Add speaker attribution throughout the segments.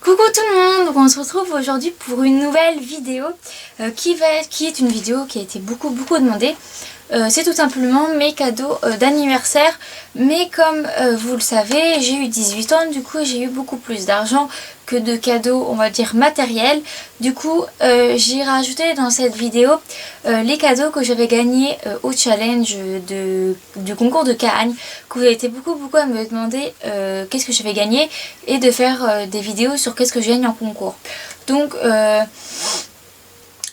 Speaker 1: Coucou tout le monde, donc on se retrouve aujourd'hui pour une nouvelle vidéo qui est une vidéo qui a été beaucoup demandée. C'est tout simplement mes cadeaux d'anniversaire, mais comme vous le savez, j'ai eu 18 ans, du coup j'ai eu beaucoup plus d'argent que de cadeaux, on va dire matériels. Du coup j'ai rajouté dans cette vidéo les cadeaux que j'avais gagnés au challenge du concours de Cahagnes, que vous avez été beaucoup à me demander qu'est-ce que j'avais gagné et de faire des vidéos sur qu'est-ce que je gagne en concours. Donc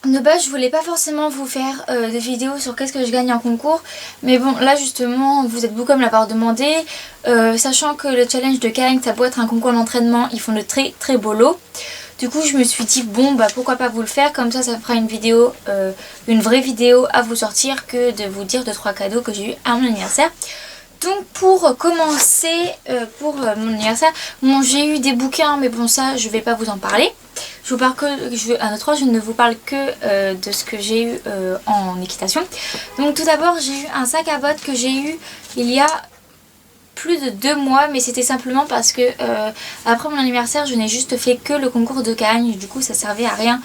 Speaker 1: de base je voulais pas forcément vous faire des vidéos sur qu'est-ce que je gagne en concours, mais bon là justement vous êtes beaucoup à me l'avoir demandé, sachant que le challenge de Cahagnes ça doit être un concours d'entraînement, ils font de très beaux lots. Du coup je me suis dit bon bah pourquoi pas vous le faire, comme ça fera une vidéo, une vraie vidéo à vous sortir que de vous dire 2-3 cadeaux que j'ai eu à mon anniversaire. Donc pour commencer, pour mon anniversaire, bon, j'ai eu des bouquins mais bon ça je vais pas vous en parler. Je vous parle je ne vous parle que de ce que j'ai eu en équitation. Donc tout d'abord j'ai eu un sac à bottes que j'ai eu il y a plus de 2 mois, mais c'était simplement parce que après mon anniversaire je n'ai juste fait que le concours de Cahagnes, du coup ça servait à rien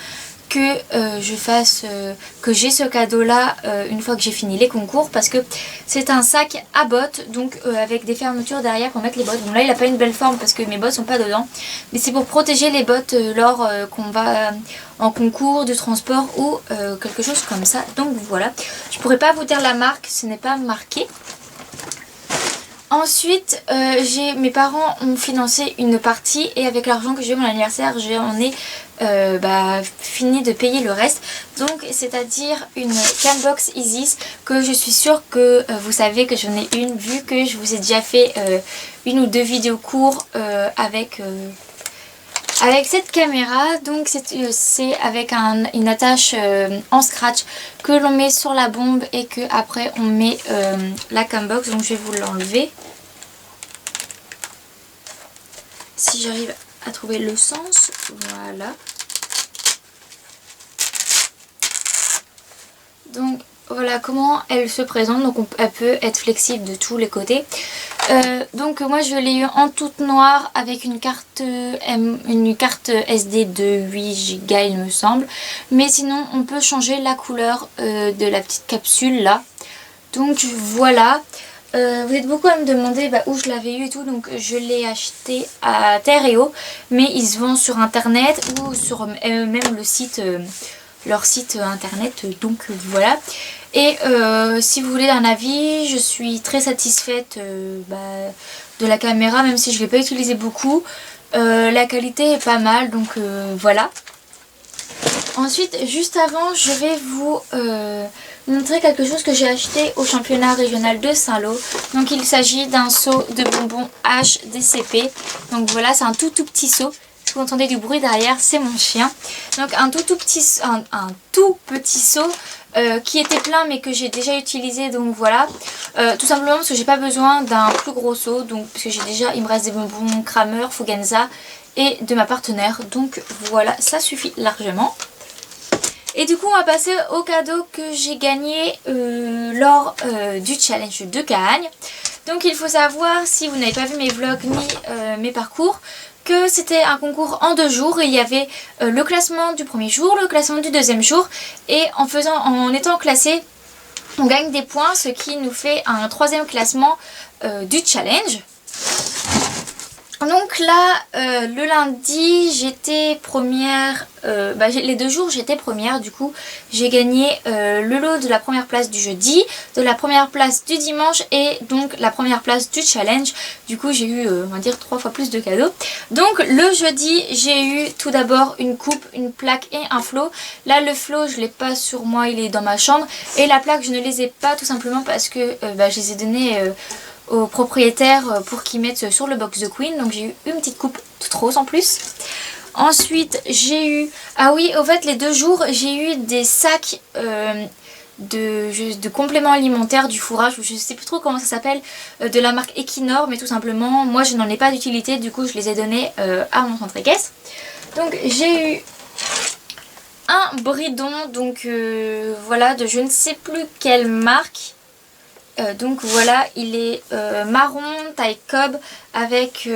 Speaker 1: que que j'ai ce cadeau là une fois que j'ai fini les concours, parce que c'est un sac à bottes, donc avec des fermetures derrière pour mettre les bottes. Bon là il a pas une belle forme parce que mes bottes sont pas dedans, mais c'est pour protéger les bottes lors qu'on va en concours de transport ou quelque chose comme ça. Donc voilà, je pourrais pas vous dire la marque, ce n'est pas marqué. Ensuite, mes parents ont financé une partie et avec l'argent que j'ai eu mon anniversaire, j'en ai fini de payer le reste. Donc c'est-à-dire une Cambox Isis que je suis sûre que vous savez que j'en ai une, vu que je vous ai déjà fait une ou deux vidéos courtes avec cette caméra. Donc c'est avec une attache en scratch que l'on met sur la bombe et que après on met la Cambox. Donc je vais vous l'enlever si j'arrive à trouver le sens. Voilà. Donc voilà comment elle se présente. Donc elle peut être flexible de tous les côtés. Donc moi je l'ai eu en toute noire avec une carte SD de 8 Go il me semble. Mais sinon on peut changer la couleur de la petite capsule là. Donc voilà. Vous êtes beaucoup à me demander où je l'avais eu et tout, donc je l'ai acheté à Terre et Eau, mais ils se vendent sur internet ou sur même le site, leur site internet, donc voilà. Et si vous voulez un avis, je suis très satisfaite de la caméra, même si je ne l'ai pas utilisée beaucoup. La qualité est pas mal, donc voilà. Ensuite, juste avant, je vais vous montrer quelque chose que j'ai acheté au championnat régional de Saint-Lô. Donc il s'agit d'un seau de bonbons HDCP. Donc voilà, c'est un tout petit seau. Si vous entendez du bruit derrière, c'est mon chien. Donc un tout petit seau qui était plein mais que j'ai déjà utilisé. Donc voilà, tout simplement parce que j'ai pas besoin d'un plus gros seau. Donc parce que il me reste des bonbons Kramer, Fugenza et de ma partenaire. Donc voilà, ça suffit largement. Et du coup on va passer au cadeau que j'ai gagné lors du challenge de Cahagnes. Donc il faut savoir, si vous n'avez pas vu mes vlogs ni mes parcours, que c'était un concours en 2 jours. Et il y avait le classement du premier jour, le classement du deuxième jour. Et en étant classé, on gagne des points, ce qui nous fait un 3e classement du challenge. Donc là, le lundi, j'étais première, les 2 jours j'étais première, du coup j'ai gagné le lot de la première place du jeudi, de la première place du dimanche et donc la première place du challenge. Du coup j'ai eu, on va dire, 3 fois plus de cadeaux. Donc le jeudi, j'ai eu tout d'abord une coupe, une plaque et un flot. Là le flot je l'ai pas sur moi, il est dans ma chambre, et la plaque je ne les ai pas, tout simplement parce que je les ai donnés aux propriétaires pour qu'ils mettent sur le box de Queen. Donc j'ai eu une petite coupe toute rose en plus. Ensuite j'ai eu, ah oui, au fait les 2 jours j'ai eu des sacs de compléments alimentaires du fourrage, je sais plus trop comment ça s'appelle, de la marque Equinor, mais tout simplement moi je n'en ai pas d'utilité, du coup je les ai donnés à mon centre équestre. Donc j'ai eu un bridon, donc voilà, de je ne sais plus quelle marque. Donc voilà, il est marron, taille cob, avec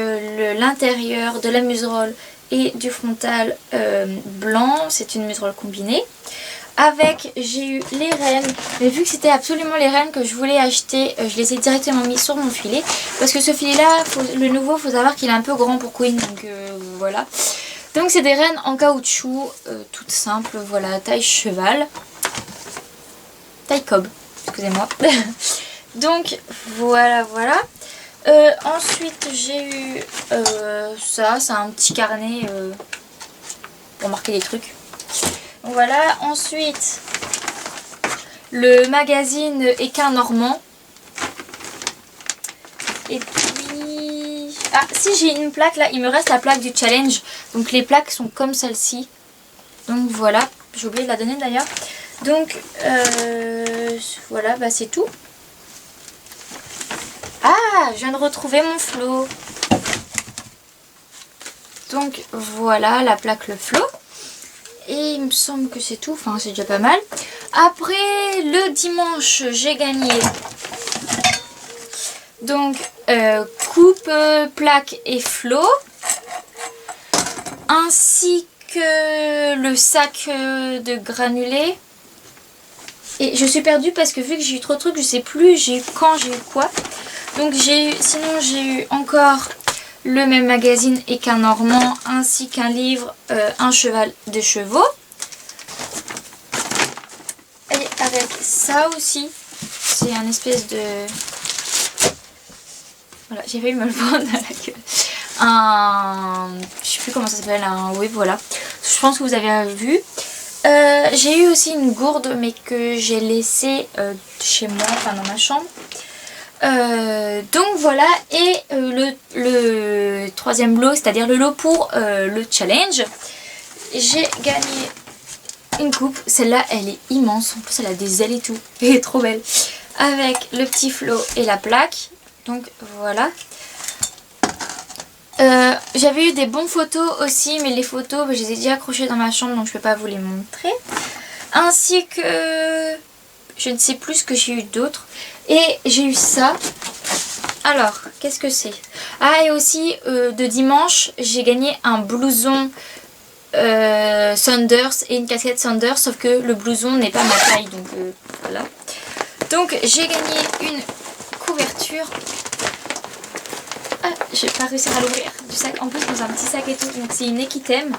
Speaker 1: l'intérieur de la muserolle et du frontal blanc. C'est une muserolle combinée. Avec, j'ai eu les rennes, mais vu que c'était absolument les rennes que je voulais acheter, je les ai directement mis sur mon filet. Parce que ce filet là, le nouveau, faut savoir qu'il est un peu grand pour Queen, donc voilà. Donc c'est des rennes en caoutchouc, toutes simples, voilà, taille cheval. Taille cob, excusez-moi. Donc voilà, voilà. Ensuite j'ai eu ça, c'est un petit carnet pour marquer les trucs. Voilà, ensuite le magazine Équin Normand. Et puis... Ah si, j'ai une plaque là, il me reste la plaque du challenge. Donc les plaques sont comme celle-ci. Donc voilà, j'ai oublié de la donner d'ailleurs. Donc voilà, bah c'est tout. Ah, je viens de retrouver mon flot. Donc voilà la plaque le flot. Et il me semble que c'est tout, enfin c'est déjà pas mal. Après le dimanche j'ai gagné donc coupe, plaque et flot. Ainsi que le sac de granulés. Et je suis perdue parce que vu que j'ai eu trop de trucs, je sais plus quand j'ai eu quoi. Donc sinon j'ai eu encore le même magazine Équin Normand ainsi qu'un livre, un cheval de chevaux. Et avec ça aussi, c'est un espèce de... Voilà, j'ai failli me le prendre à la gueule. Je sais plus comment ça s'appelle, oui voilà. Je pense que vous avez vu. J'ai eu aussi une gourde mais que j'ai laissée chez moi, enfin dans ma chambre. Donc voilà, et le troisième lot, c'est-à-dire le lot pour le challenge, j'ai gagné une coupe. Celle-là elle est immense, en plus elle a des ailes et tout, elle est trop belle, avec le petit flot et la plaque. Donc voilà. J'avais eu des bons photos aussi, mais les photos je les ai déjà accrochées dans ma chambre, donc je ne peux pas vous les montrer. Ainsi que je ne sais plus ce que j'ai eu d'autre. Et j'ai eu ça. Alors, qu'est-ce que c'est? Ah, et aussi de dimanche, j'ai gagné un blouson Saunders et une casquette Saunders, sauf que le blouson n'est pas ma taille, donc voilà. Donc j'ai gagné une couverture. Ah, j'ai pas réussi à l'ouvrir du sac. En plus, dans un petit sac et tout. Donc c'est une Equitem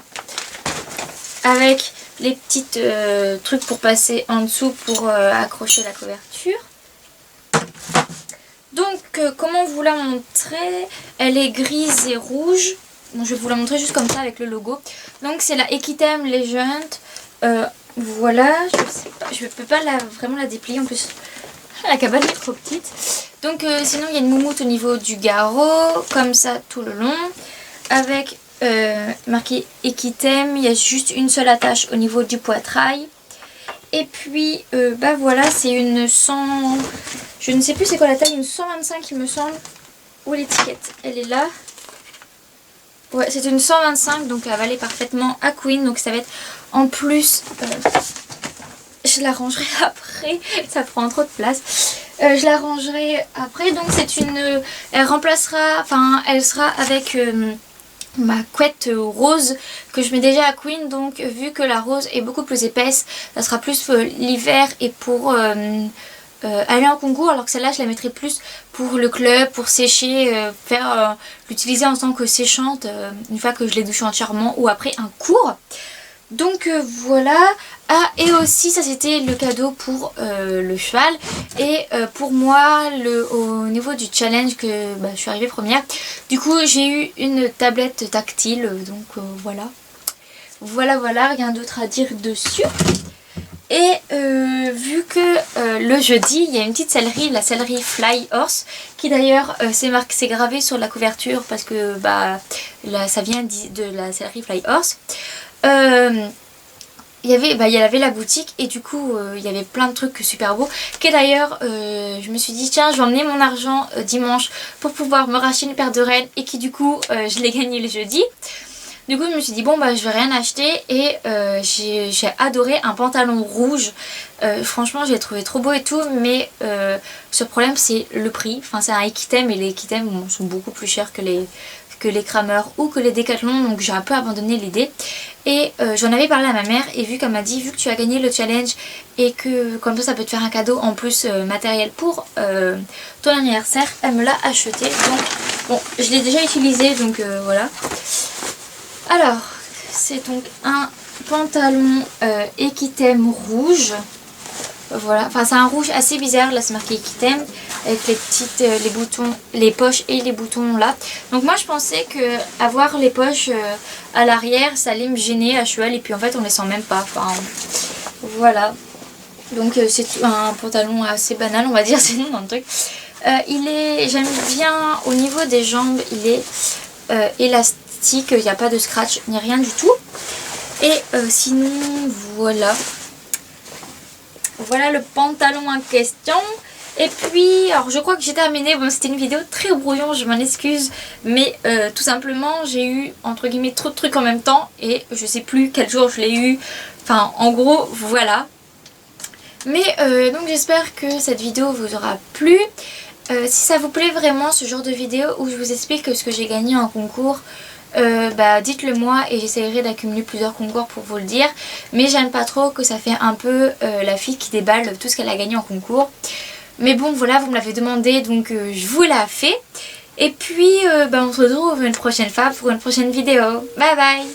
Speaker 1: avec les petits trucs pour passer en dessous pour accrocher la couverture. Donc comment vous la montrer? Elle est grise et rouge. Bon, je vais vous la montrer juste comme ça avec le logo. Donc c'est la Equitem Legend. Voilà, je peux pas vraiment la déplier en plus. La cabane est trop petite. Donc sinon il y a une moumoute au niveau du garrot, comme ça tout le long. Avec marqué Equitem, il y a juste une seule attache au niveau du poitrail. Et puis bah voilà, c'est une 100... Je ne sais plus c'est quoi la taille, une 125 il me semble. Où l'étiquette? Elle est là. Ouais, c'est une 125, donc elle va aller parfaitement à Queen. Donc ça va être en plus... je la rangerai après, ça prend trop de place. Je la rangerai après, donc c'est une... Elle remplacera, enfin elle sera avec ma couette rose que je mets déjà à Queen. Donc vu que la rose est beaucoup plus épaisse, ça sera plus l'hiver et pour aller en concours. Alors que celle-là je la mettrai plus pour le club, pour sécher, l'utiliser en tant que séchante une fois que je l'ai douché entièrement ou après un cours. Donc voilà. Ah, et aussi ça c'était le cadeau pour le cheval. Et pour moi au niveau du challenge que je suis arrivée première, du coup j'ai eu une tablette tactile. Donc voilà. Voilà, rien d'autre à dire dessus. Et vu que le jeudi il y a une petite sellerie, la sellerie Fly Horse, qui d'ailleurs c'est gravé sur la couverture parce que là, ça vient de la sellerie Fly Horse. Il y avait la boutique et du coup il y avait plein de trucs super beaux. Que d'ailleurs je me suis dit tiens, je vais emmener mon argent dimanche pour pouvoir me racheter une paire de rennes, et qui du coup je l'ai gagné le jeudi. Du coup je me suis dit bon je vais rien acheter, et j'ai adoré un pantalon rouge. Franchement j'ai trouvé trop beau et tout, mais ce problème c'est le prix. Enfin c'est un Equitem et les Equitem sont beaucoup plus chers que que les Cramer ou que les Decathlon, donc j'ai un peu abandonné l'idée. Et j'en avais parlé à ma mère et vu qu'elle m'a dit, vu que tu as gagné le challenge et que comme ça peut te faire un cadeau en plus matériel pour ton anniversaire, elle me l'a acheté. Donc bon, je l'ai déjà utilisé, donc voilà. Alors, c'est donc un pantalon Equitem rouge. Voilà, enfin c'est un rouge assez bizarre, là c'est marqué Equitem avec les petites, les boutons, les poches et les boutons là. Donc moi je pensais que avoir les poches à l'arrière ça allait me gêner à cheval et puis en fait on les sent même pas. Enfin voilà, donc c'est un pantalon assez banal on va dire, c'est non dans le truc. J'aime bien au niveau des jambes, il est élastique, il n'y a pas de scratch ni rien du tout. Et sinon voilà. Voilà le pantalon en question. Et puis, alors je crois que j'ai terminé. Bon, c'était une vidéo très brouillon, je m'en excuse. Mais tout simplement, j'ai eu, entre guillemets, trop de trucs en même temps. Et je sais plus quel jour je l'ai eu. Enfin, en gros, voilà. Mais donc j'espère que cette vidéo vous aura plu. Si ça vous plaît vraiment, ce genre de vidéo où je vous explique ce que j'ai gagné en concours, dites-le moi et j'essaierai d'accumuler plusieurs concours pour vous le dire. Mais j'aime pas trop que ça fait un peu la fille qui déballe tout ce qu'elle a gagné en concours. Mais bon voilà, vous me l'avez demandé donc je vous l'ai fait. Et puis on se retrouve une prochaine fois pour une prochaine vidéo. Bye bye.